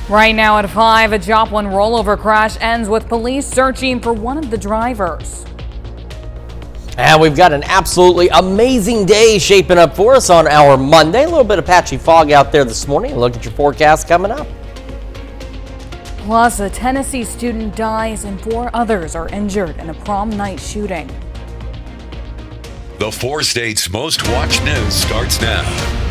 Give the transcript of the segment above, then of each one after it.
Right now at 5, a Joplin rollover crash ends with police searching for one of the drivers. And we've got an absolutely amazing day shaping up for us on our Monday. A little bit of patchy fog out there this morning. Look at your forecast coming up. Plus, a Tennessee student dies and 4 others are injured in a prom night shooting. The 4 states' most watched news starts now.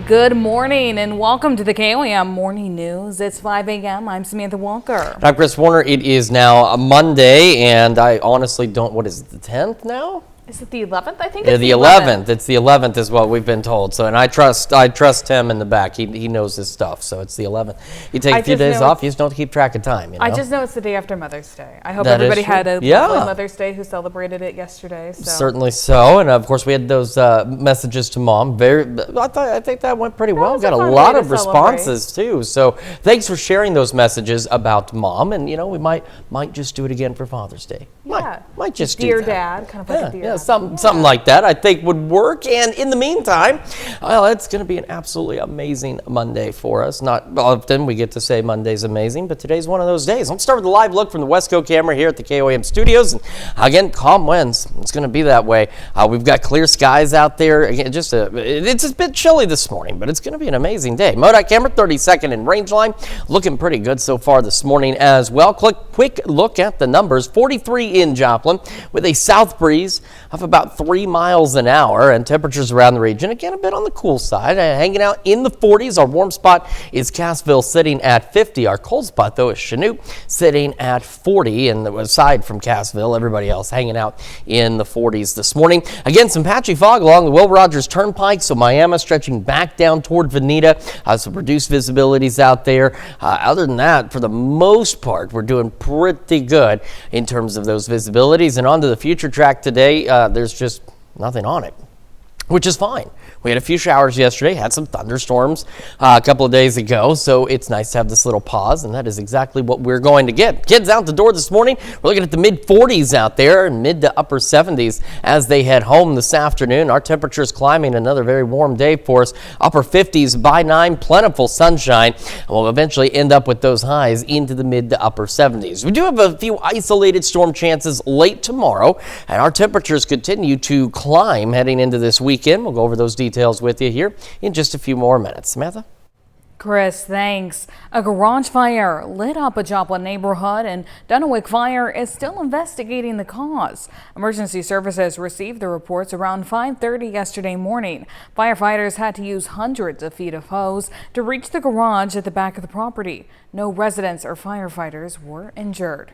Good morning and welcome to the KOAM Morning News. It's 5 a.m. I'm Samantha Walker. I'm Chris Warner. It is now a Monday, and I honestly don't, what is it, the 10th now? Is it the 11th? I think it's the 11th. It's the 11th is what we've been told. So, and I trust him in the back. He knows his stuff. So it's the 11th. You take a few days off. You just don't keep track of time. You know? I just know it's the day after Mother's Day. I hope everybody had a lovely Mother's Day who celebrated it yesterday. So. Certainly so. And of course we had those messages to Mom. I think that went pretty well. Got a lot of responses too. So thanks for sharing those messages about Mom. And you know, we might just do it again for Father's Day. Yeah. Might just Dear do that. Dad, kind of like a dear dad. Something like that I think would work. And in the meantime, well, it's going to be an absolutely amazing Monday for us. Not often we get to say Monday's amazing, but today's one of those days. Let's start with a live look from the Westco camera here at the KOAM studios. And again, calm winds. It's going to be that way. We've got clear skies out there. Again, it's a bit chilly this morning, but it's going to be an amazing day. MoDOT camera 32nd in range line, looking pretty good so far this morning as well. Quick look at the numbers. 43 in Joplin with a south breeze of about 3 miles an hour, and temperatures around the region again a bit on the cool side, hanging out in the 40s. Our warm spot is Cassville sitting at 50. Our cold spot though is Chanute sitting at 40, and aside from Cassville, everybody else hanging out in the 40s this morning. Again, some patchy fog along the Will Rogers Turnpike, so Miami stretching back down toward Veneta. Some reduced visibilities out there. Other than that, for the most part, we're doing pretty good in terms of those visibilities. And onto the future track today, there's just nothing on it, which is fine. We had a few showers yesterday, had some thunderstorms a couple of days ago, so it's nice to have this little pause, and that is exactly what we're going to get. Kids out the door this morning, we're looking at the mid-40s out there, and mid to upper 70s as they head home this afternoon. Our temperatures climbing, another very warm day for us. Upper 50s by 9, plentiful sunshine, and we'll eventually end up with those highs into the mid to upper 70s. We do have a few isolated storm chances late tomorrow, and our temperatures continue to climb heading into this weekend. We'll go over those details with you here in just a few more minutes. Samantha? Chris, thanks. A garage fire lit up a Joplin neighborhood, and Dunnewick Fire is still investigating the cause. Emergency services received the reports around 5:30 yesterday morning. Firefighters had to use hundreds of feet of hose to reach the garage at the back of the property. No residents or firefighters were injured.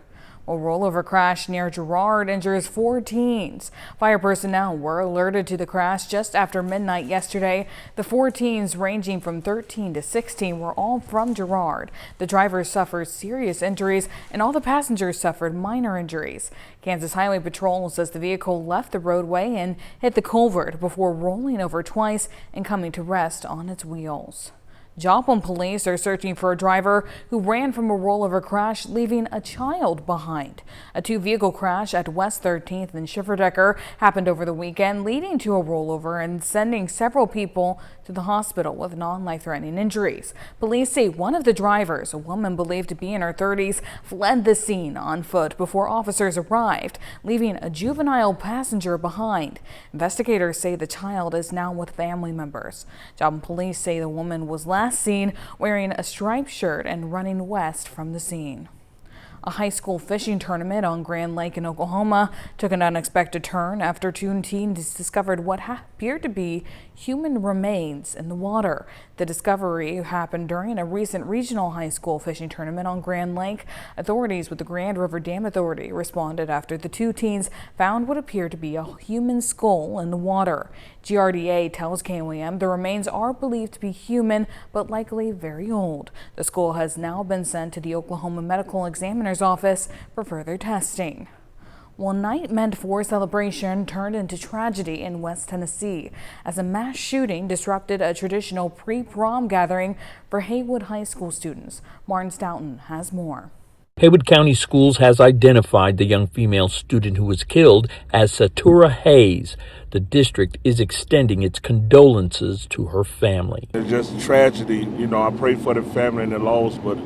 A rollover crash near Girard injures 4 teens. Fire personnel were alerted to the crash just after midnight yesterday. The 4 teens, ranging from 13 to 16, were all from Girard. The drivers suffered serious injuries, and all the passengers suffered minor injuries. Kansas Highway Patrol says the vehicle left the roadway and hit the culvert before rolling over twice and coming to rest on its wheels. Joplin police are searching for a driver who ran from a rollover crash, leaving a child behind. A 2-vehicle crash at West 13th and Schifferdecker happened over the weekend, leading to a rollover and sending several people to the hospital with non-life-threatening injuries. Police say one of the drivers, a woman believed to be in her 30s, fled the scene on foot before officers arrived, leaving a juvenile passenger behind. Investigators say the child is now with family members. Joplin police say the woman was last seen wearing a striped shirt and running west from the scene. A high school fishing tournament on Grand Lake in Oklahoma took an unexpected turn after 2 teens discovered what appeared to be human remains in the water. The discovery happened during a recent regional high school fishing tournament on Grand Lake. Authorities with the Grand River Dam Authority responded after the 2 teens found what appeared to be a human skull in the water. GRDA tells KOAM the remains are believed to be human, but likely very old. The skull has now been sent to the Oklahoma Medical Examiner's Office for further testing. One night meant for celebration turned into tragedy in West Tennessee as a mass shooting disrupted a traditional pre-prom gathering for Haywood High School students. Martin Stoughton has more. Haywood County Schools has identified the young female student who was killed as Satura Hayes. The district is extending its condolences to her family. It's just a tragedy. I prayed for the family and the loss, but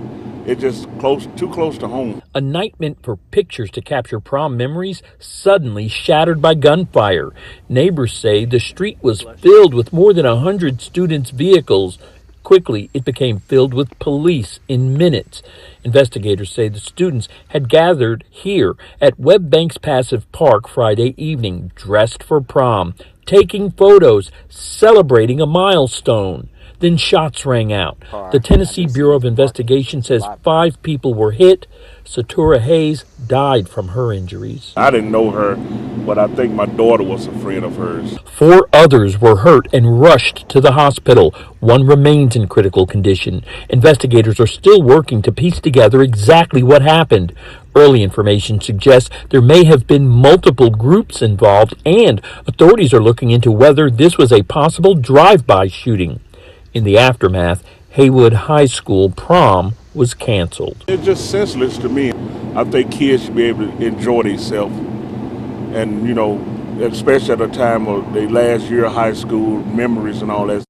it's just too close to home. A night meant for pictures to capture prom memories suddenly shattered by gunfire. Neighbors say the street was filled with more than 100 students' vehicles. Quickly, it became filled with police in minutes. Investigators say the students had gathered here at Webb Banks Passive Park Friday evening, dressed for prom, taking photos, celebrating a milestone. Then shots rang out. The Tennessee Bureau of Investigation says 5 people were hit. Satura Hayes died from her injuries. I didn't know her, but I think my daughter was a friend of hers. 4 others were hurt and rushed to the hospital. 1 remains in critical condition. Investigators are still working to piece together exactly what happened. Early information suggests there may have been multiple groups involved, and authorities are looking into whether this was a possible drive-by shooting. In the aftermath, Haywood High School prom was canceled. It's just senseless to me. I think kids should be able to enjoy themselves. And, especially at a time of their last year of high school, memories and all that.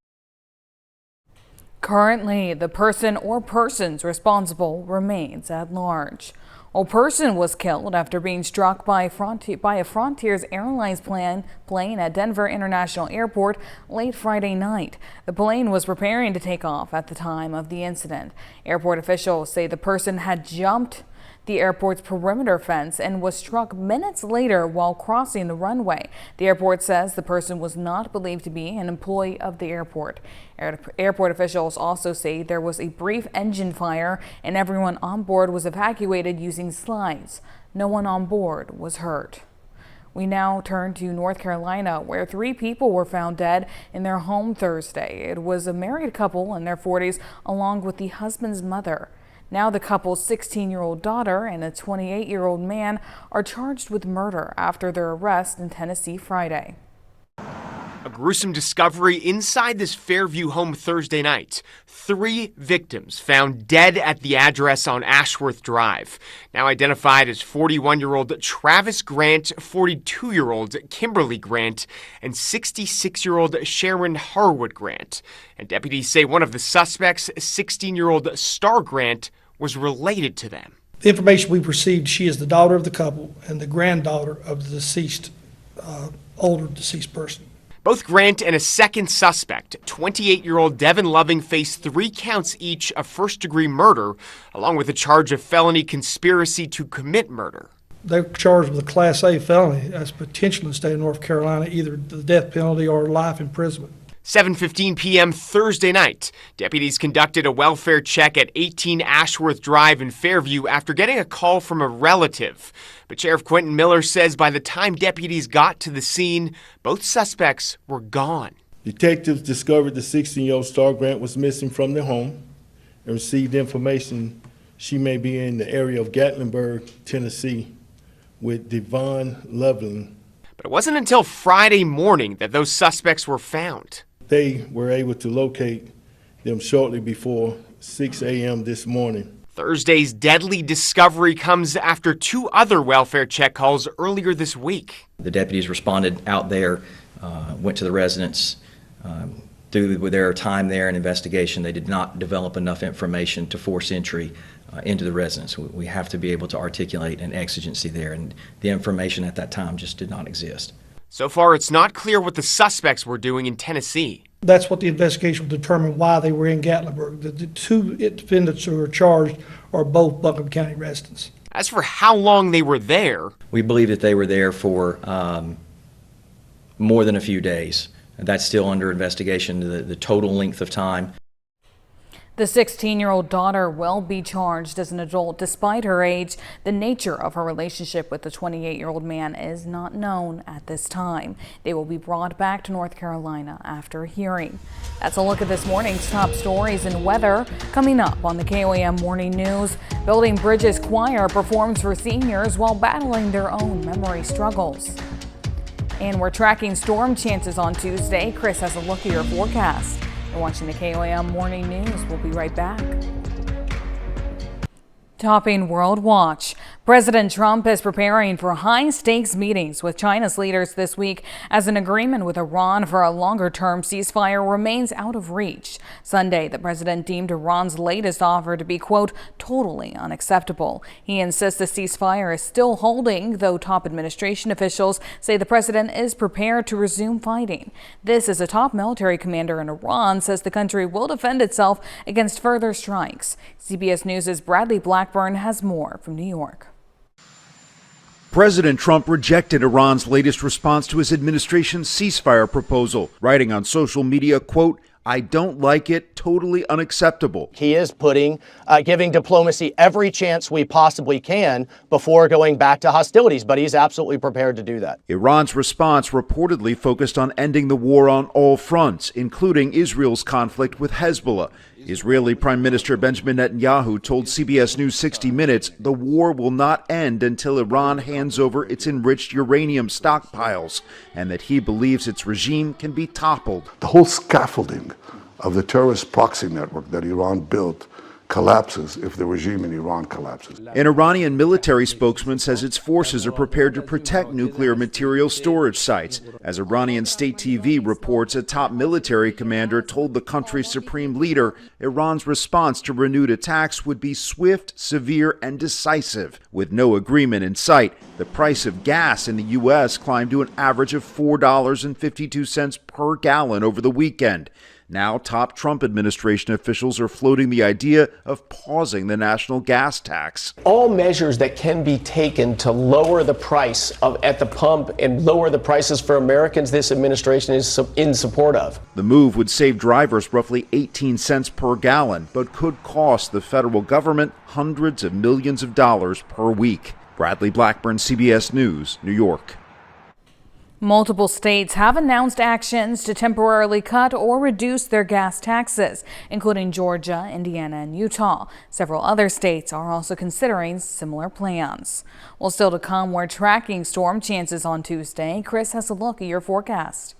Currently, the person or persons responsible remains at large. A person was killed after being struck by a Frontiers Airlines plane at Denver International Airport late Friday night. The plane was preparing to take off at the time of the incident. Airport officials say the person had jumped the airport's perimeter fence and was struck minutes later while crossing the runway. The airport says the person was not believed to be an employee of the airport. Airport officials also say there was a brief engine fire and everyone on board was evacuated using slides. No one on board was hurt. We now turn to North Carolina, where 3 people were found dead in their home Thursday. It was a married couple in their 40s along with the husband's mother. Now the couple's 16-year-old daughter and a 28-year-old man are charged with murder after their arrest in Tennessee Friday. A gruesome discovery inside this Fairview home Thursday night. 3 victims found dead at the address on Ashworth Drive. Now identified as 41-year-old Travis Grant, 42-year-old Kimberly Grant, and 66-year-old Sharon Harwood Grant. And deputies say one of the suspects, 16-year-old Star Grant, was related to them. The information we've received, she is the daughter of the couple and the granddaughter of the deceased, older deceased person. Both Grant and a second suspect, 28-year-old Devin Loving, face 3 counts each of first-degree murder, along with a charge of felony conspiracy to commit murder. They're charged with a Class A felony that's potential in the state of North Carolina, either the death penalty or life imprisonment. 7:15 p.m. Thursday night, deputies conducted a welfare check at 18 Ashworth Drive in Fairview after getting a call from a relative. But Sheriff Quentin Miller says by the time deputies got to the scene, both suspects were gone. Detectives discovered the 16-year-old Star Grant was missing from their home and received information she may be in the area of Gatlinburg, Tennessee, with Devon Loveland. But it wasn't until Friday morning that those suspects were found. They were able to locate them shortly before 6 a.m. this morning. Thursday's deadly discovery comes after 2 other welfare check calls earlier this week. The deputies responded out there, went to the residence. Through their time there and investigation, they did not develop enough information to force entry into the residence. We have to be able to articulate an exigency there, and the information at that time just did not exist. So far, it's not clear what the suspects were doing in Tennessee. That's what the investigation will determine, why they were in Gatlinburg. The 2 defendants who are charged are both Buncombe County residents. As for how long they were there, we believe that they were there for more than a few days. That's still under investigation, the total length of time. The 16-year-old daughter will be charged as an adult despite her age. The nature of her relationship with the 28-year-old man is not known at this time. They will be brought back to North Carolina after a hearing. That's a look at this morning's top stories and weather. Coming up on the KOAM Morning News, Building Bridges Choir performs for seniors while battling their own memory struggles. And we're tracking storm chances on Tuesday. Chris has a look at your forecast. You're watching the KOAM Morning News. We'll be right back. Topping World Watch. President Trump is preparing for high-stakes meetings with China's leaders this week as an agreement with Iran for a longer-term ceasefire remains out of reach. Sunday, the president deemed Iran's latest offer to be, quote, totally unacceptable. He insists the ceasefire is still holding, though top administration officials say the president is prepared to resume fighting. This is a top military commander in Iran says the country will defend itself against further strikes. CBS News' Bradley Blackburn has more from New York. President Trump rejected Iran's latest response to his administration's ceasefire proposal, writing on social media, quote, I don't like it, totally unacceptable. He is giving diplomacy every chance we possibly can before going back to hostilities, but he's absolutely prepared to do that. Iran's response reportedly focused on ending the war on all fronts, including Israel's conflict with Hezbollah. Israeli Prime Minister Benjamin Netanyahu told CBS News 60 Minutes the war will not end until Iran hands over its enriched uranium stockpiles, and that he believes its regime can be toppled. The whole scaffolding of the terrorist proxy network that Iran built collapses if the regime in Iran collapses. An Iranian military spokesman says its forces are prepared to protect nuclear material storage sites. As Iranian state TV reports, a top military commander told the country's supreme leader Iran's response to renewed attacks would be swift, severe, and decisive. With no agreement in sight, the price of gas in the U.S. climbed to an average of $4.52 per gallon over the weekend. Now, top Trump administration officials are floating the idea of pausing the national gas tax. All measures that can be taken to lower the price at the pump and lower the prices for Americans, this administration is in support of. The move would save drivers roughly 18 cents per gallon, but could cost the federal government hundreds of millions of dollars per week. Bradley Blackburn, CBS News, New York. Multiple states have announced actions to temporarily cut or reduce their gas taxes, including Georgia, Indiana, and Utah. Several other states are also considering similar plans. Well, still to come, we're tracking storm chances on Tuesday. Chris has a look at your forecast.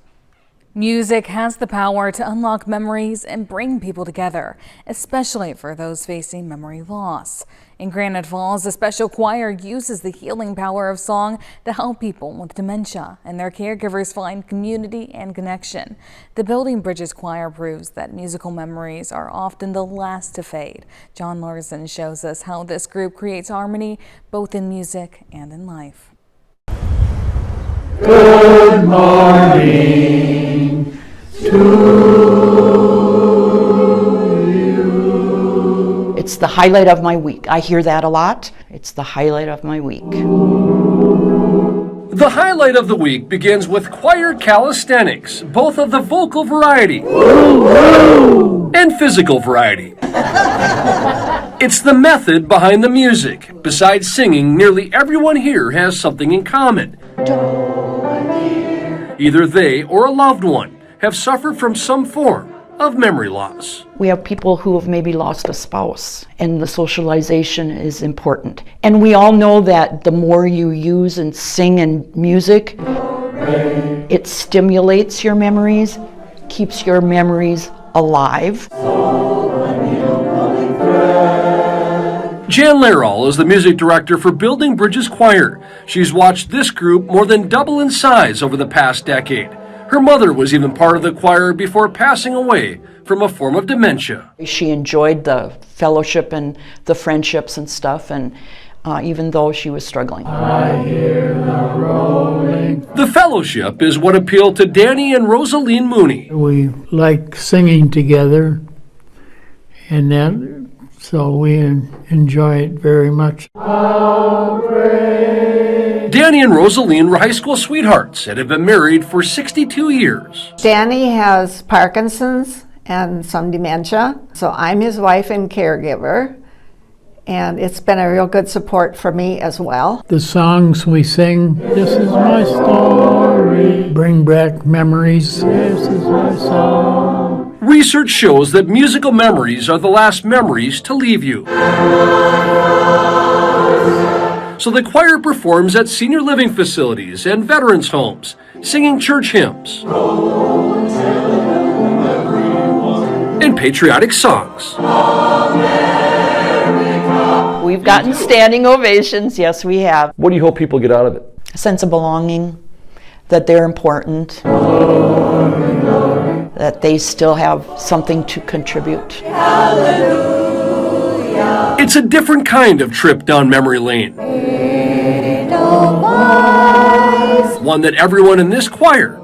Music has the power to unlock memories and bring people together, especially for those facing memory loss. In Granite Falls, a special choir uses the healing power of song to help people with dementia and their caregivers find community and connection. The Building Bridges Choir proves that musical memories are often the last to fade. John Larson shows us how this group creates harmony both in music and in life. Good morning to you. It's the highlight of my week. I hear that a lot. It's the highlight of my week. The highlight of the week begins with choir calisthenics, both of the vocal variety and physical variety. It's the method behind the music. Besides singing, nearly everyone here has something in common. Either they or a loved one have suffered from some form of memory loss. We have people who have maybe lost a spouse, and the socialization is important. And we all know that the more you use and sing and music, it stimulates your memories, keeps your memories alive. Jan Lairall is the music director for Building Bridges Choir. She's watched this group more than double in size over the past decade. Her mother was even part of the choir before passing away from a form of dementia. She enjoyed the fellowship and the friendships and stuff, and even though she was struggling. I hear the rolling. The fellowship is what appealed to Danny and Rosaline Mooney. We like singing together, and that. So we enjoy it very much. Danny and Rosaline were high school sweethearts and have been married for 62 years. Danny has Parkinson's and some dementia, so I'm his wife and caregiver, and it's been a real good support for me as well. The songs we sing, this is my story, bring back memories, this is my song. Research shows that musical memories are the last memories to leave you. So the choir performs at senior living facilities and veterans' homes, singing church hymns and patriotic songs. We've gotten standing ovations, yes we have. What do you hope people get out of it? A sense of belonging, that they're important, that they still have something to contribute. It's a different kind of trip down memory lane. One that everyone in this choir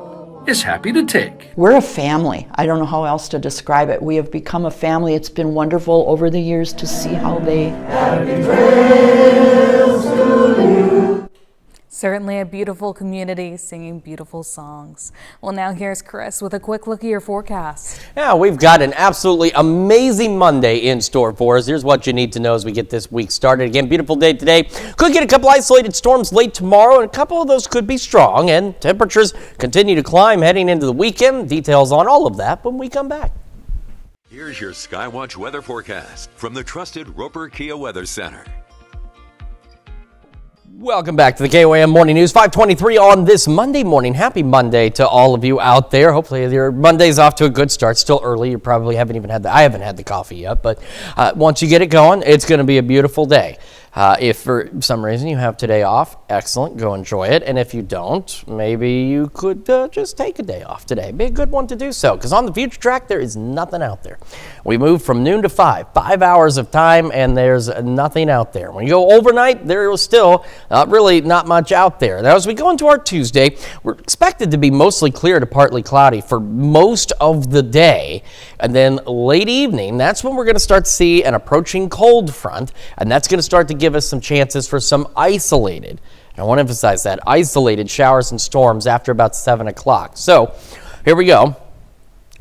is happy to take. We're a family. I don't know how else to describe it. We have become a family. It's been wonderful over the years to see how they... Certainly a beautiful community singing beautiful songs. Well, now here's Chris with a quick look at your forecast. Yeah, we've got an absolutely amazing Monday in store for us. Here's what you need to know as we get this week started. Again, beautiful day today. Could get a couple isolated storms late tomorrow, and a couple of those could be strong, and temperatures continue to climb heading into the weekend. Details on all of that when we come back. Here's your Skywatch weather forecast from the trusted Roper Kia Weather Center. Welcome back to the KOAM Morning News, 5:23 on this Monday morning. Happy Monday to all of you out there. Hopefully your Monday's off to a good start. Still early. You probably haven't even had I haven't had the coffee yet, but once you get it going, it's going to be a beautiful day. If for some reason you have today off, excellent, go enjoy it. And if you don't, maybe you could just take a day off today. Be a good one to do so, because on the future track, there is nothing out there. We move from noon to 5 hours of time, and there's nothing out there. When you go overnight, there is still really not much out there. Now, as we go into our Tuesday, we're expected to be mostly clear to partly cloudy for most of the day. And then late evening, that's when we're going to start to see an approaching cold front, and that's going to start to give us some chances for some isolated, and I want to emphasize that, isolated showers and storms after about 7 o'clock. So here we go.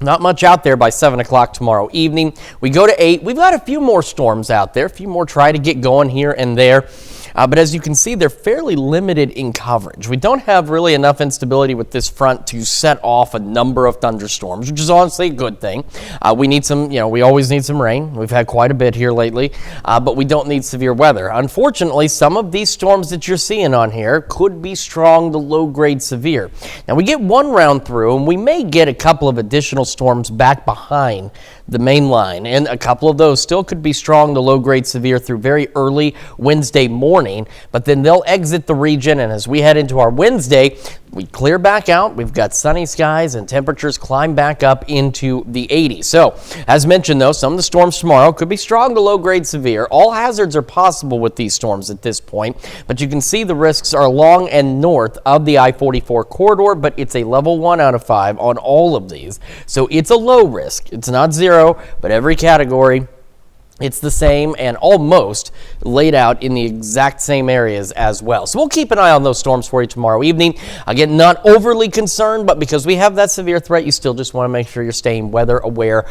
Not much out there by 7 o'clock tomorrow evening. We go to 8. We've got a few more storms out there, a few more try to get going here and there. But as you can see, they're fairly limited in coverage. We don't have really enough instability with this front to set off a number of thunderstorms, which is honestly a good thing. We need some, we always need some rain. We've had quite a bit here lately, but we don't need severe weather. Unfortunately, some of these storms that you're seeing on here could be strong to low-grade severe. Now, we get one round through, and we may get a couple of additional storms back behind the main line, and a couple of those still could be strong to low-grade severe through very early Wednesday morning, but then they'll exit the region, and as we head into our Wednesday, we clear back out. We've got sunny skies and temperatures climb back up into the 80s. So, as mentioned though, some of the storms tomorrow could be strong to low-grade severe. All hazards are possible with these storms at this point, but you can see the risks are along and north of the I-44 corridor, but it's a level 1 out of 5 on all of these. So it's a low risk. It's not zero, but every category, it's the same and almost laid out in the exact same areas as well. So we'll keep an eye on those storms for you tomorrow evening. Again, not overly concerned, but because we have that severe threat, you still just want to make sure you're staying weather aware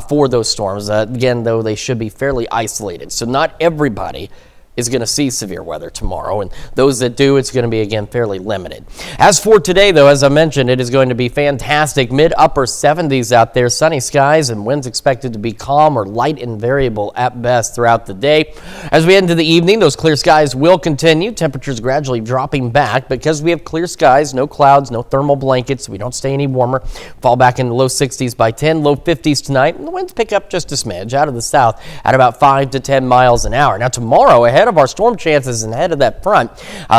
for those storms. Again, though, they should be fairly isolated. So not everybody is going to see severe weather tomorrow, and those that do, it's going to be, again, fairly limited. As for today, though, as I mentioned, it is going to be fantastic. Mid-upper 70s out there, sunny skies, and winds expected to be calm or light and variable at best throughout the day. As we head into the evening, those clear skies will continue. Temperatures gradually dropping back because we have clear skies, no clouds, no thermal blankets. We don't stay any warmer. Fall back in the low 60s by 10, low 50s tonight, and the winds pick up just a smidge out of the south at about 5 to 10 miles an hour. Now, tomorrow, ahead of our storm chances and ahead of that front,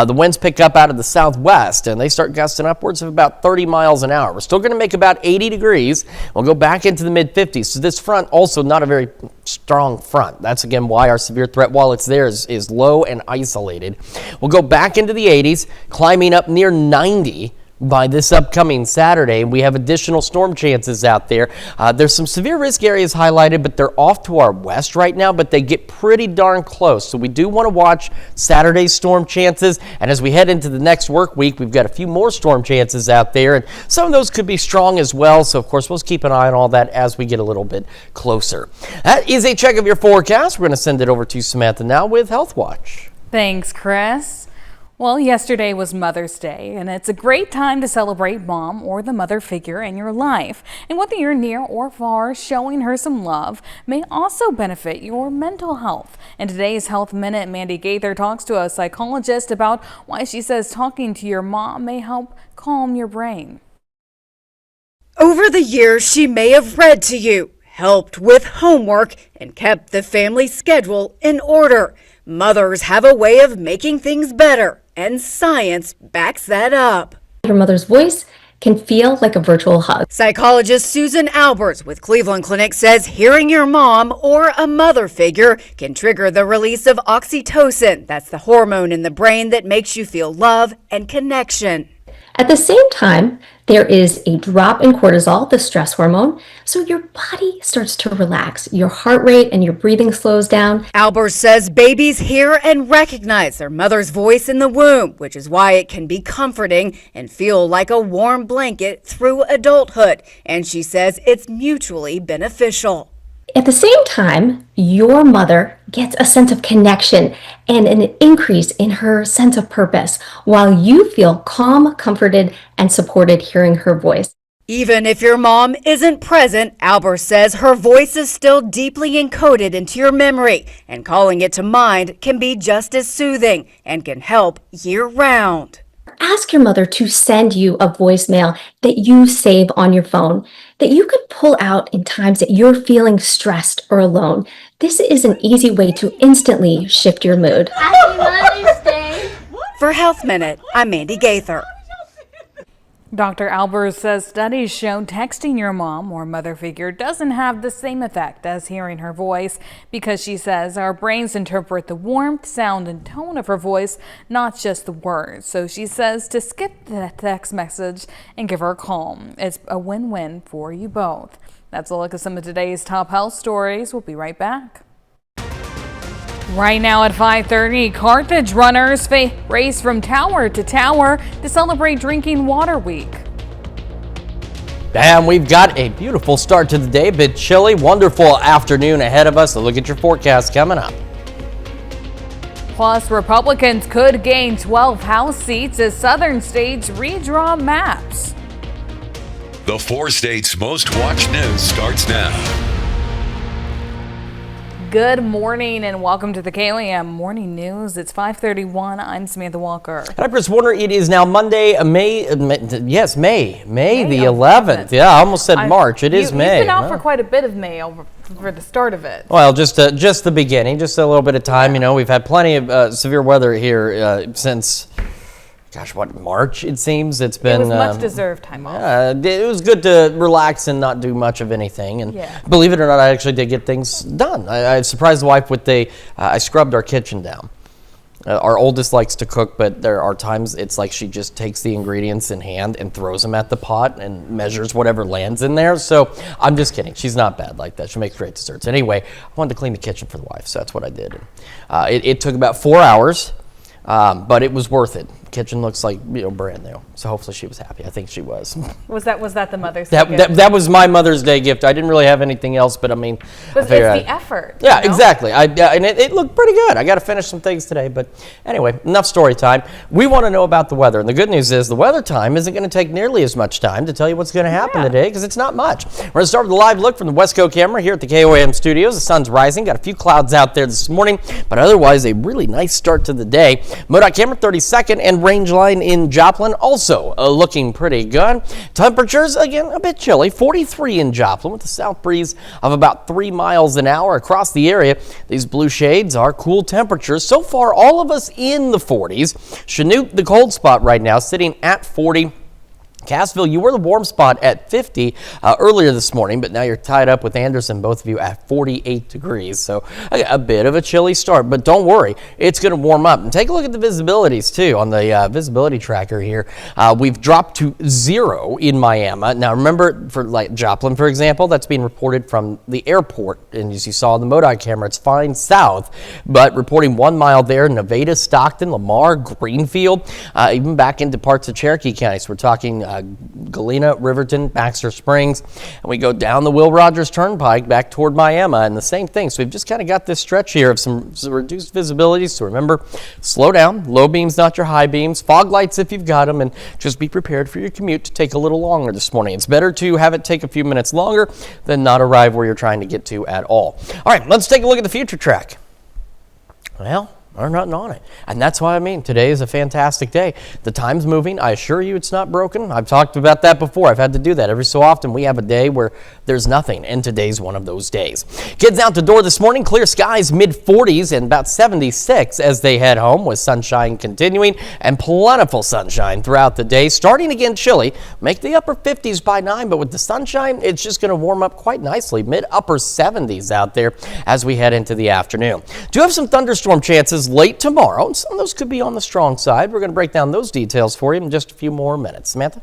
the winds pick up out of the southwest and they start gusting upwards of about 30 miles an hour. We're still going to make about 80 degrees. We'll go back into the mid 50s. So this front also not a very strong front. That's again why our severe threat, while it's there, is low and isolated. We'll go back into the 80s, climbing up near 90 by this upcoming Saturday. We have additional storm chances out there. There's some severe risk areas highlighted, but they're off to our west right now, but they get pretty darn close. So we do want to watch Saturday's storm chances. And as we head into the next work week, we've got a few more storm chances out there, and some of those could be strong as well. So of course, we'll keep an eye on all that as we get a little bit closer. That is a check of your forecast. We're going to send it over to Samantha now with Health Watch. Thanks, Chris. Well, yesterday was Mother's Day, and it's a great time to celebrate mom or the mother figure in your life. And whether you're near or far, showing her some love may also benefit your mental health. In today's Health Minute, Mandy Gaither talks to a psychologist about why she says talking to your mom may help calm your brain. Over the years, she may have read to you, helped with homework, and kept the family schedule in order. Mothers have a way of making things better, and science backs that up. Your mother's voice can feel like a virtual hug. Psychologist Susan Alberts with Cleveland Clinic says hearing your mom or a mother figure can trigger the release of oxytocin. That's the hormone in the brain that makes you feel love and connection. At the same time, there is a drop in cortisol, the stress hormone, so your body starts to relax. Your heart rate and your breathing slows down. Albers says babies hear and recognize their mother's voice in the womb, which is why it can be comforting and feel like a warm blanket through adulthood. And she says it's mutually beneficial. At the same time, your mother gets a sense of connection and an increase in her sense of purpose, while you feel calm, comforted, and supported hearing her voice. Even if your mom isn't present, Albert says her voice is still deeply encoded into your memory, and calling it to mind can be just as soothing and can help year-round. Ask your mother to send you a voicemail that you save on your phone, that you could pull out in times that you're feeling stressed or alone. This is an easy way to instantly shift your mood. Happy Mother's Day! For Health Minute, I'm Mandy Gaither. Dr. Albers says studies show texting your mom or mother figure doesn't have the same effect as hearing her voice because she says our brains interpret the warmth, sound, and tone of her voice, not just the words. So she says to skip the text message and give her a call. It's a win-win for you both. That's a look at some of today's top health stories. We'll be right back. Right now at 5:30, Carthage runners race from tower to tower to celebrate Drinking Water Week. And we've got a beautiful start to the day, a bit chilly, wonderful afternoon ahead of us. So look at your forecast coming up. Plus, Republicans could gain 12 House seats as southern states redraw maps. The 4 states' most watched news starts now. Good morning and welcome to the KOAM Morning News. It's 5:31. I'm Samantha Walker. And I'm Chris Warner. It is now Monday, May the 11th. Yeah, I almost said March. It is May. You've been out for quite a bit of May over for the start of it. Well, just the beginning, just a little bit of time. You know, we've had plenty of severe weather here since. Gosh, what, March it seems? It was much deserved time off. It was good to relax and not do much of anything. And believe it or not, I actually did get things done. I surprised the wife with I scrubbed our kitchen down. Our oldest likes to cook, but there are times it's like she just takes the ingredients in hand and throws them at the pot and measures whatever lands in there. So I'm just kidding. She's not bad like that. She makes great desserts. Anyway, I wanted to clean the kitchen for the wife, so that's what I did. It took about 4 hours. But it was worth it. Kitchen looks like brand new, so hopefully she was happy. I think she was. Was that the Mother's Day gift? That was my Mother's Day gift. I didn't really have anything else, but I mean, it's the effort. Yeah, exactly. And it looked pretty good. I got to finish some things today, but anyway, enough story time. We want to know about the weather, and the good news is the weather time isn't going to take nearly as much time to tell you what's going to happen today because it's not much. We're going to start with a live look from the West Coast camera here at the KOAM studios. The sun's rising. Got a few clouds out there this morning, but otherwise a really nice start to the day. MoDOT camera 32nd and range line in Joplin also looking pretty good. Temperatures, again, a bit chilly. 43 in Joplin with a south breeze of about 3 miles an hour across the area. These blue shades are cool temperatures. So far, all of us in the 40s. Chanute, the cold spot right now, sitting at 40. Cassville, you were the warm spot at 50 earlier this morning, but now you're tied up with Anderson, both of you at 48 degrees. So a bit of a chilly start, but don't worry, it's going to warm up. And take a look at the visibilities too on the visibility tracker here. We've dropped to 0 in Miami. Now remember, for like Joplin, for example, that's being reported from the airport. And as you saw on the MoDOT camera, it's fine south, but reporting 1 mile there, Nevada, Stockton, Lamar, Greenfield, even back into parts of Cherokee County. So we're talking Galena, Riverton, Baxter Springs, and we go down the Will Rogers Turnpike back toward Miami, and the same thing. So we've just kind of got this stretch here of some reduced visibility. So remember, slow down, low beams, not your high beams, fog lights if you've got them, and just be prepared for your commute to take a little longer this morning. It's better to have it take a few minutes longer than not arrive where you're trying to get to at all. All right, let's take a look at the future track. Well, or nothing on it. And that's why, today is a fantastic day. The time's moving. I assure you it's not broken. I've talked about that before. I've had to do that every so often. We have a day where there's nothing, and today's one of those days. Kids out the door this morning, clear skies, mid-40s and about 76 as they head home, with sunshine continuing and plentiful sunshine throughout the day. Starting again chilly, make the upper 50s by 9, but with the sunshine, it's just going to warm up quite nicely. Mid-upper 70s out there as we head into the afternoon. Do have some thunderstorm chances late tomorrow, and some of those could be on the strong side. We're going to break down those details for you in just a few more minutes. Samantha?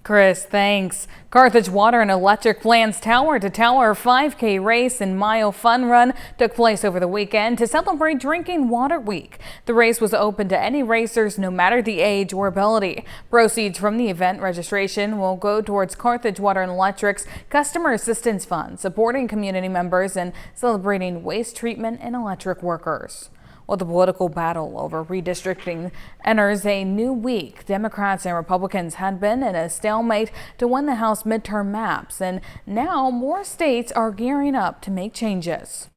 Chris, thanks. Carthage Water and Electric plans Tower to Tower 5K race and mile fun run took place over the weekend to celebrate Drinking Water Week. The race was open to any racers, no matter the age or ability. Proceeds from the event registration will go towards Carthage Water and Electric's Customer Assistance Fund, supporting community members and celebrating waste treatment and electric workers. Well, the political battle over redistricting enters a new week. Democrats and Republicans had been in a stalemate to win the House midterm maps, and now more states are gearing up to make changes.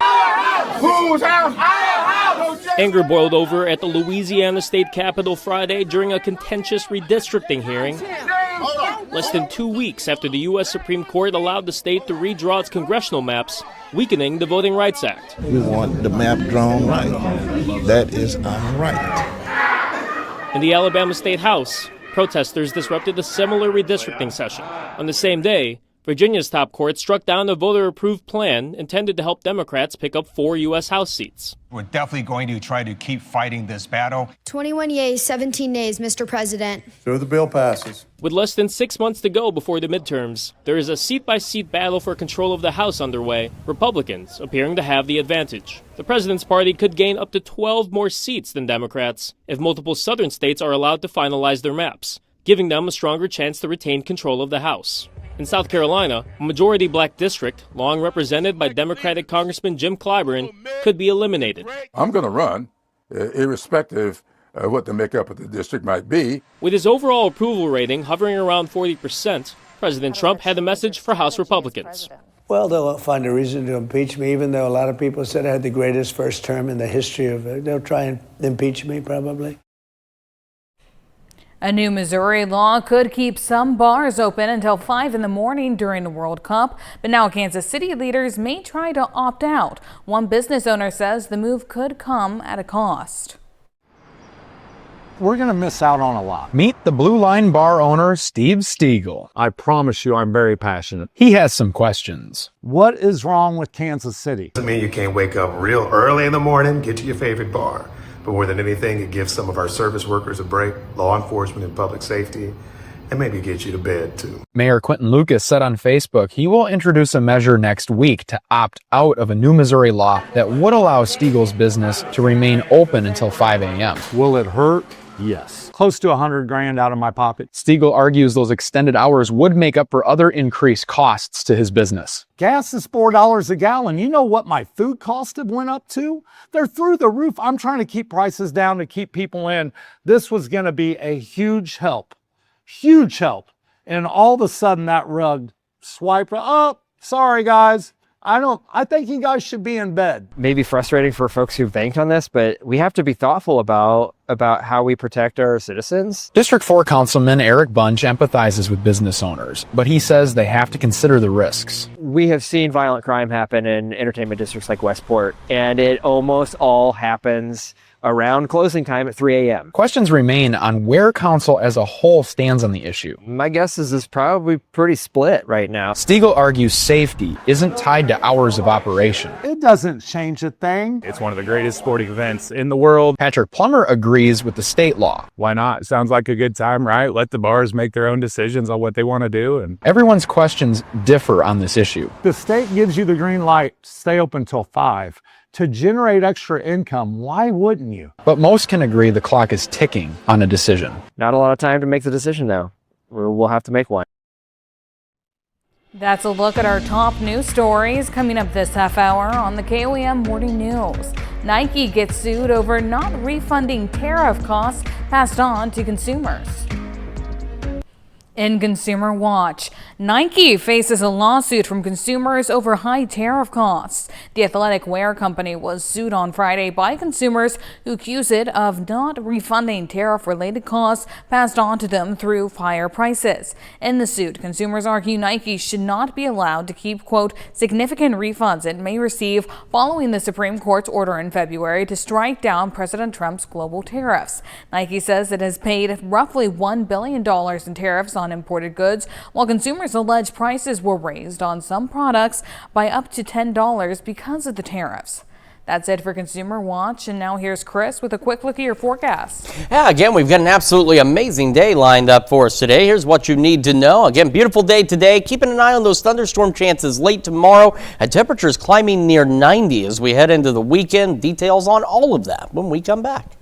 Anger boiled over at the Louisiana State Capitol Friday during a contentious redistricting hearing. Less than 2 weeks after the U.S. Supreme Court allowed the state to redraw its congressional maps, weakening the Voting Rights Act. We want the map drawn right. That is our right. In the Alabama State House, protesters disrupted a similar redistricting session. On the same day, Virginia's top court struck down a voter-approved plan intended to help Democrats pick up 4 U.S. House seats. We're definitely going to try to keep fighting this battle. 21 yeas, 17 nays, Mr. President. So the bill passes. With less than 6 months to go before the midterms, there is a seat-by-seat battle for control of the House underway, Republicans appearing to have the advantage. The president's party could gain up to 12 more seats than Democrats if multiple southern states are allowed to finalize their maps, giving them a stronger chance to retain control of the House. In South Carolina, a majority black district, long represented by Democratic Congressman Jim Clyburn, could be eliminated. I'm going to run, irrespective of what the makeup of the district might be. With his overall approval rating hovering around 40%, President Trump had a message for House Republicans. Well, they'll find a reason to impeach me, even though a lot of people said I had the greatest first term in the history of it. They'll try and impeach me, probably. A new Missouri law could keep some bars open until 5 in the morning during the World Cup, but now Kansas City leaders may try to opt out. One business owner says the move could come at a cost. We're going to miss out on a lot. Meet the Blue Line Bar owner, Steve Stiegel. I promise you I'm very passionate. He has some questions. What is wrong with Kansas City? Doesn't mean you can't wake up real early in the morning, get to your favorite bar. But more than anything, it gives some of our service workers a break, law enforcement and public safety, and maybe get you to bed too. Mayor Quentin Lucas said on Facebook he will introduce a measure next week to opt out of a new Missouri law that would allow Stiegel's business to remain open until 5 a.m. Will it hurt? Yes. Close to $100,000 out of my pocket. Stiegel argues those extended hours would make up for other increased costs to his business. Gas is $4 a gallon. You know what my food costs have went up to? They're through the roof. I'm trying to keep prices down to keep people in. This was going to be a huge help. Huge help. And all of a sudden that rug swiped. Oh, sorry guys. I think you guys should be in bed. Maybe frustrating for folks who banked on this, but we have to be thoughtful about how we protect our citizens. District 4 Councilman Eric Bunch empathizes with business owners, but he says they have to consider the risks. We have seen violent crime happen in entertainment districts like Westport, and it almost all happens around closing time at 3 a.m. Questions remain on where council as a whole stands on the issue. My guess is it's probably pretty split right now. Stiegel argues safety isn't tied to hours of operation. It doesn't change a thing. It's one of the greatest sporting events in the world. Patrick Plummer agrees with the state law. Why not? Sounds like a good time, right? Let the bars make their own decisions on what they want to do. And everyone's questions differ on this issue. The state gives you the green light, stay open till 5. To generate extra income, why wouldn't you? But most can agree the clock is ticking on a decision. Not a lot of time to make the decision, though. We'll have to make one. That's a look at our top news stories coming up this half hour on the KOAM Morning News. Nike gets sued over not refunding tariff costs passed on to consumers. In Consumer Watch, Nike faces a lawsuit from consumers over high tariff costs. The athletic wear company was sued on Friday by consumers who accuse it of not refunding tariff-related costs passed on to them through higher prices. In the suit, consumers argue Nike should not be allowed to keep, quote, significant refunds it may receive following the Supreme Court's order in February to strike down President Trump's global tariffs. Nike says it has paid roughly $1 billion in tariffs on imported goods, while consumers allege prices were raised on some products by up to $10 because of the tariffs. That's it for Consumer Watch, and now here's Chris with a quick look at your forecast. Yeah, again, we've got an absolutely amazing day lined up for us today. Here's what you need to know. Again, beautiful day today. Keeping an eye on those thunderstorm chances late tomorrow, and temperatures climbing near 90 as we head into the weekend. Details on all of that when we come back.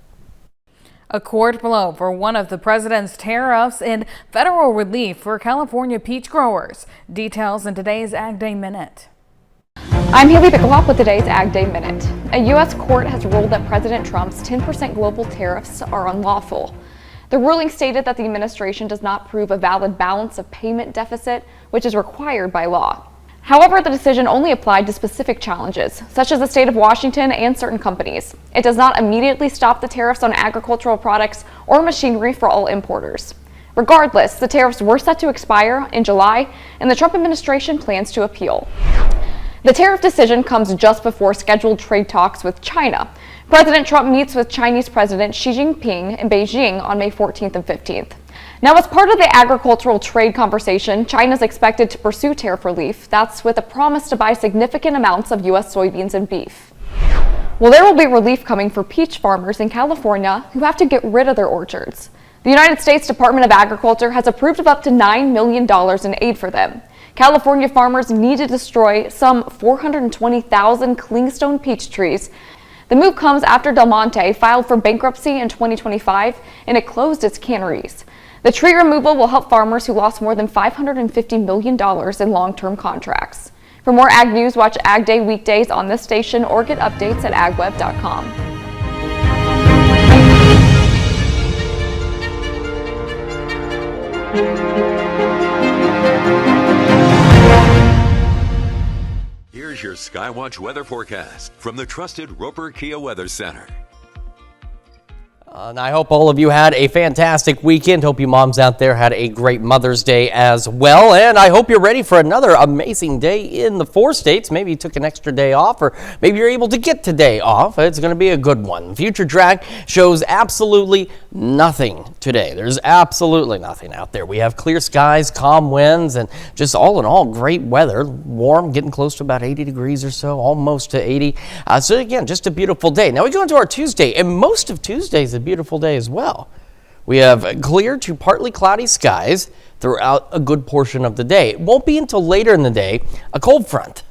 A court blow for one of the president's tariffs and federal relief for California peach growers. Details in today's Ag Day Minute. I'm Haley Pickelhoff with today's Ag Day Minute. A U.S. court has ruled that President Trump's 10% global tariffs are unlawful. The ruling stated that the administration does not prove a valid balance of payment deficit, which is required by law. However, the decision only applied to specific challenges, such as the state of Washington and certain companies. It does not immediately stop the tariffs on agricultural products or machinery for all importers. Regardless, the tariffs were set to expire in July, and the Trump administration plans to appeal. The tariff decision comes just before scheduled trade talks with China. President Trump meets with Chinese President Xi Jinping in Beijing on May 14th and 15th. Now, as part of the agricultural trade conversation, China is expected to pursue tariff relief. That's with a promise to buy significant amounts of U.S. soybeans and beef. Well, there will be relief coming for peach farmers in California who have to get rid of their orchards. The United States Department of Agriculture has approved of up to $9 million in aid for them. California farmers need to destroy some 420,000 clingstone peach trees. The move comes after Del Monte filed for bankruptcy in 2025 and it closed its canneries. The tree removal will help farmers who lost more than $550 million in long-term contracts. For more ag news, watch Ag Day weekdays on this station or get updates at agweb.com. Here's your Skywatch weather forecast from the trusted Roper Kia Weather Center. And I hope all of you had a fantastic weekend. Hope you moms out there had a great Mother's Day as well. And I hope you're ready for another amazing day in the 4 states. Maybe you took an extra day off, or maybe you're able to get today off. It's going to be a good one. Future track shows absolutely nothing today. There's absolutely nothing out there. We have clear skies, calm winds, and just all in all, great weather. Warm, getting close to about 80 degrees or so, almost to 80. So again, just a beautiful day. Now we go into our Tuesday, and most of Tuesday's a beautiful day as well. We have clear to partly cloudy skies throughout a good portion of the day. It won't be until later in the day a cold front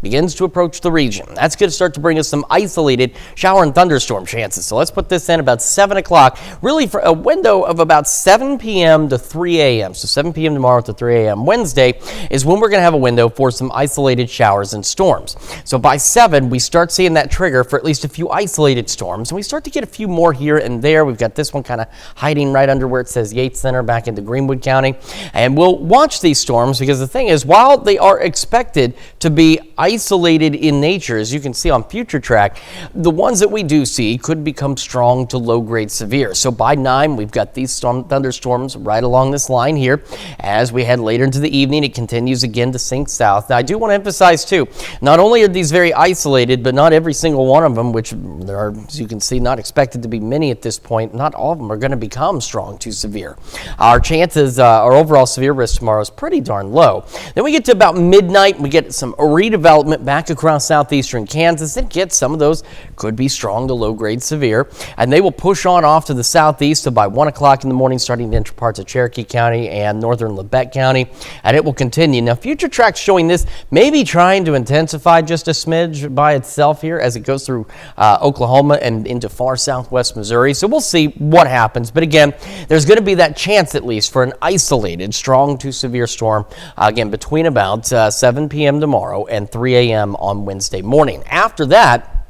begins to approach the region. That's going to start to bring us some isolated shower and thunderstorm chances. So let's put this in about 7 o'clock, really for a window of about 7 p.m. to 3 a.m. So 7 p.m. tomorrow to 3 a.m. Wednesday is when we're going to have a window for some isolated showers and storms. So by 7, we start seeing that trigger for at least a few isolated storms, and we start to get a few more here and there. We've got this one kind of hiding right under where it says Yates Center back into Greenwood County. And we'll watch these storms because the thing is, while they are expected to be isolated in nature, as you can see on future track, the ones that we do see could become strong to low-grade severe. So by 9, we've got these thunderstorms right along this line here. As we head later into the evening, it continues again to sink south. Now, I do want to emphasize, too, not only are these very isolated, but not every single one of them, which there are, as you can see, not expected to be many at this point, not all of them are going to become strong to severe. Our chances, our overall severe risk tomorrow is pretty darn low. Then we get to about midnight, we get some redevelopment back across southeastern Kansas. It gets some of those could be strong to low-grade severe, and they will push on off to the southeast. So by 1 o'clock in the morning, starting to enter parts of Cherokee County and northern Labette County, and it will continue. Now, future tracks showing this maybe trying to intensify just a smidge by itself here as it goes through Oklahoma and into far southwest Missouri. So we'll see what happens. But again, there's going to be that chance at least for an isolated strong to severe storm again between about 7 p.m. tomorrow and 3 a.m. on Wednesday morning. After that,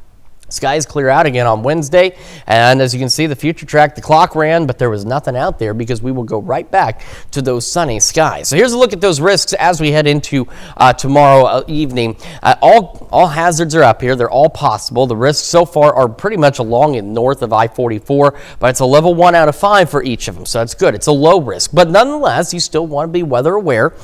Skies clear out again on Wednesday, and as you can see, the future track, the clock ran, but there was nothing out there because we will go right back to those sunny skies. So here's a look at those risks as we head into tomorrow evening. All hazards are up here. They're all possible. The risks so far are pretty much along and north of I-44, but it's a level 1 out of 5 for each of them, so that's good. It's a low risk, but nonetheless, you still want to be weather aware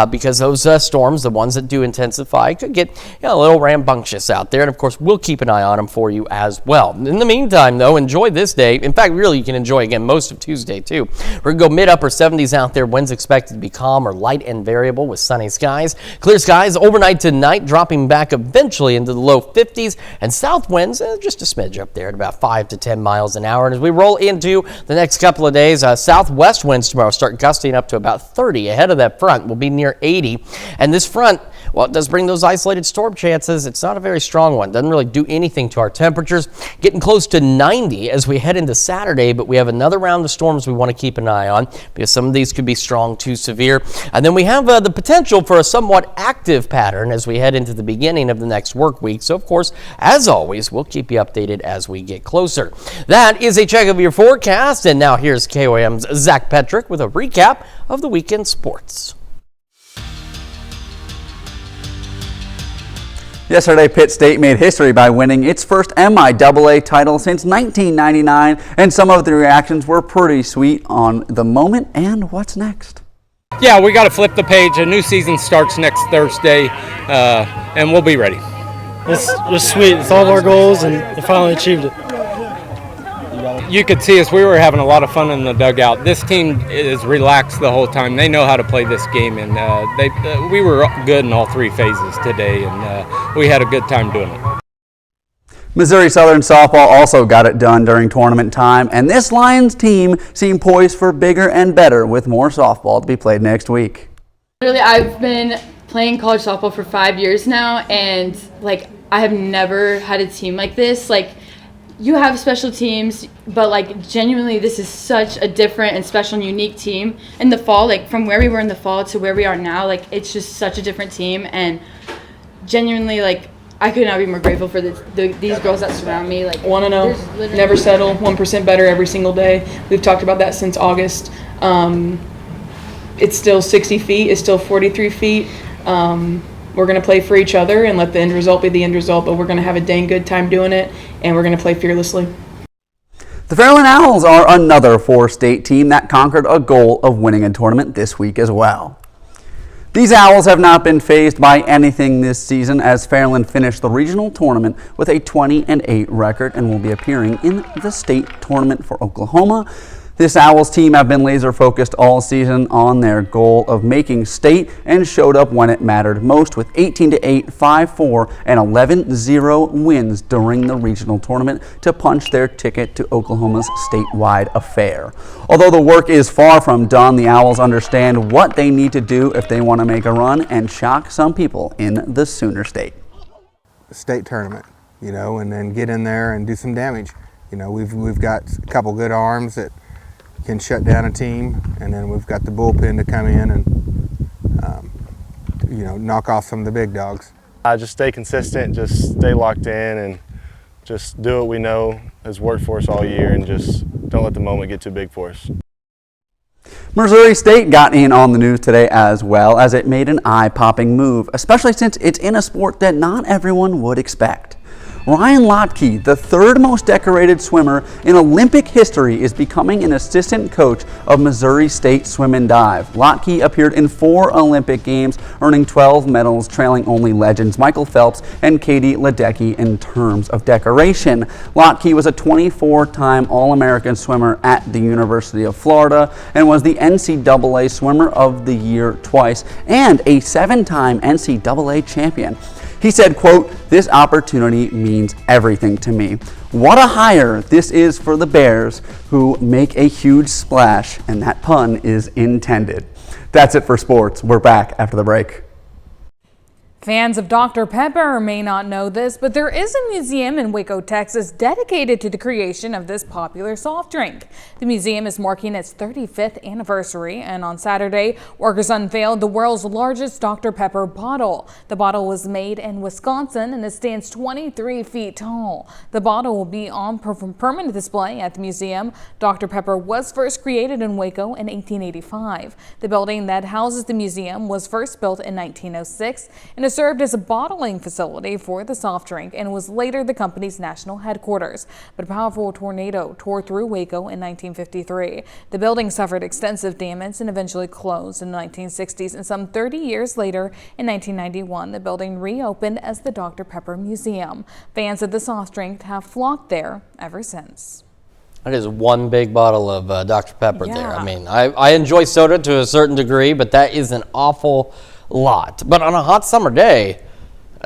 because those storms, the ones that do intensify, could get a little rambunctious out there, and of course, we'll keep an eye on them for you as well. In the meantime, though, enjoy this day. In fact, really, you can enjoy again most of Tuesday, too. We're going to go mid-upper 70s out there. Winds expected to be calm or light and variable with sunny skies. Clear skies overnight tonight, dropping back eventually into the low 50s, and south winds just a smidge up there at about 5 to 10 miles an hour. And as we roll into the next couple of days, southwest winds tomorrow start gusting up to about 30. Ahead of that front will be near 80. And this front, well, it does bring those isolated storm chances. It's not a very strong one. Doesn't really do anything to our temperatures. Getting close to 90 as we head into Saturday, but we have another round of storms we want to keep an eye on because some of these could be strong to severe. And then we have the potential for a somewhat active pattern as we head into the beginning of the next work week. So, of course, as always, we'll keep you updated as we get closer. That is a check of your forecast. And now here's KOAM's Zach Petrick with a recap of the weekend sports. Yesterday, Pitt State made history by winning its first MIAA title since 1999, and some of the reactions were pretty sweet on the moment and what's next. Yeah, we got to flip the page. A new season starts next Thursday, and we'll be ready. It's just sweet. It's all of our goals, and we finally achieved it. You could see us, we were having a lot of fun in the dugout. This team is relaxed the whole time. They know how to play this game, and we were good in all three phases today, and we had a good time doing it. Missouri Southern softball also got it done during tournament time, and this Lions team seemed poised for bigger and better with more softball to be played next week. Literally, I've been playing college softball for 5 years now, and I have never had a team like this. You have special teams, but genuinely this is such a different and special and unique team. In the fall, from where we were in the fall to where we are now, it's just such a different team, and genuinely I could not be more grateful for these girls that surround me. 1-0, never settle, 1% better every single day. We've talked about that since August. It's still 60 feet, it's still 43 feet. We're going to play for each other and let the end result be the end result, but we're going to have a dang good time doing it, and we're going to play fearlessly. The Fairland Owls are another four-state team that conquered a goal of winning a tournament this week as well. These Owls have not been fazed by anything this season as Fairland finished the regional tournament with a 20-8 record and will be appearing in the state tournament for Oklahoma. This Owls team have been laser focused all season on their goal of making state and showed up when it mattered most with 18-8, 5-4, and 11-0 wins during the regional tournament to punch their ticket to Oklahoma's statewide affair. Although the work is far from done, the Owls understand what they need to do if they want to make a run and shock some people in the Sooner State. State tournament, and then get in there and do some damage. We've got a couple good arms that can shut down a team, and then we've got the bullpen to come in and knock off some of the big dogs. Just stay consistent, just stay locked in, and just do what we know has worked for us all year, and just don't let the moment get too big for us. Missouri State got in on the news today as well as it made an eye-popping move, especially since it's in a sport that not everyone would expect. Ryan Lotke, the third most decorated swimmer in Olympic history, is becoming an assistant coach of Missouri State Swim and Dive. Lotke appeared in 4 Olympic Games, earning 12 medals, trailing only legends Michael Phelps and Katie Ledecky in terms of decoration. Lotke was a 24-time All-American swimmer at the University of Florida and was the NCAA Swimmer of the Year twice and a 7-time NCAA champion. He said, quote, "This opportunity means everything to me. What a hire this is for the Bears, who make a huge splash," and that pun is intended. That's it for sports. We're back after the break. Fans of Dr. Pepper may not know this, but there is a museum in Waco, Texas dedicated to the creation of this popular soft drink. The museum is marking its 35th anniversary, and on Saturday, workers unveiled the world's largest Dr. Pepper bottle. The bottle was made in Wisconsin and it stands 23 feet tall. The bottle will be on permanent display at the museum. Dr. Pepper was first created in Waco in 1885. The building that houses the museum was first built in 1906 and it served as a bottling facility for the soft drink and was later the company's national headquarters. But a powerful tornado tore through Waco in 1953. The building suffered extensive damage and eventually closed in the 1960s, and some 30 years later, in 1991, the building reopened as the Dr. Pepper Museum. Fans of the soft drink have flocked there ever since. That is one big bottle of Dr. Pepper Yeah. there. I mean, I enjoy soda to a certain degree, but that is an awful lot. But on a hot summer day,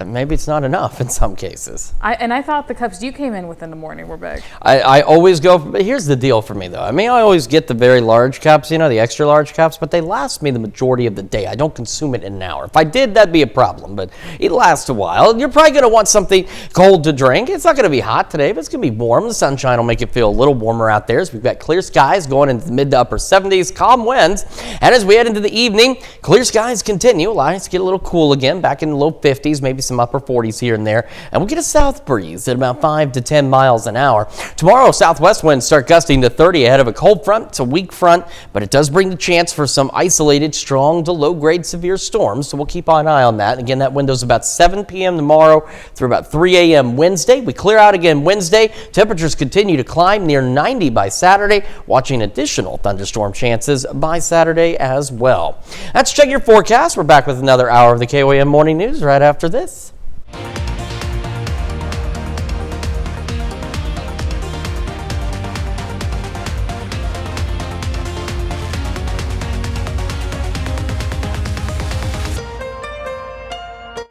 maybe it's not enough in some cases. I thought the cups you came in with in the morning were big. I always go, but here's the deal for me though. I mean, I always get the very large cups, you know, the extra large cups, but they last me the majority of the day. I don't consume it in an hour. If I did, that'd be a problem, but it lasts a while. You're probably going to want something cold to drink. It's not going to be hot today, but it's going to be warm. The sunshine will make it feel a little warmer out there as we've got clear skies going into the mid to upper 70s, calm winds. And as we head into the evening, clear skies continue. Lights get a little cool again, back in the low 50s, maybe some upper 40s here and there, and we'll get a south breeze at about 5 to 10 miles an hour. Tomorrow, southwest winds start gusting to 30 ahead of a cold front. It's a weak front, but it does bring the chance for some isolated, strong to low-grade severe storms, so we'll keep an eye on that. And again, that window's about 7 p.m. tomorrow through about 3 a.m. Wednesday. We clear out again Wednesday. Temperatures continue to climb near 90 by Saturday, watching additional thunderstorm chances by Saturday as well. That's Check Your Forecast. We're back with another hour of the KOAM Morning News right after this.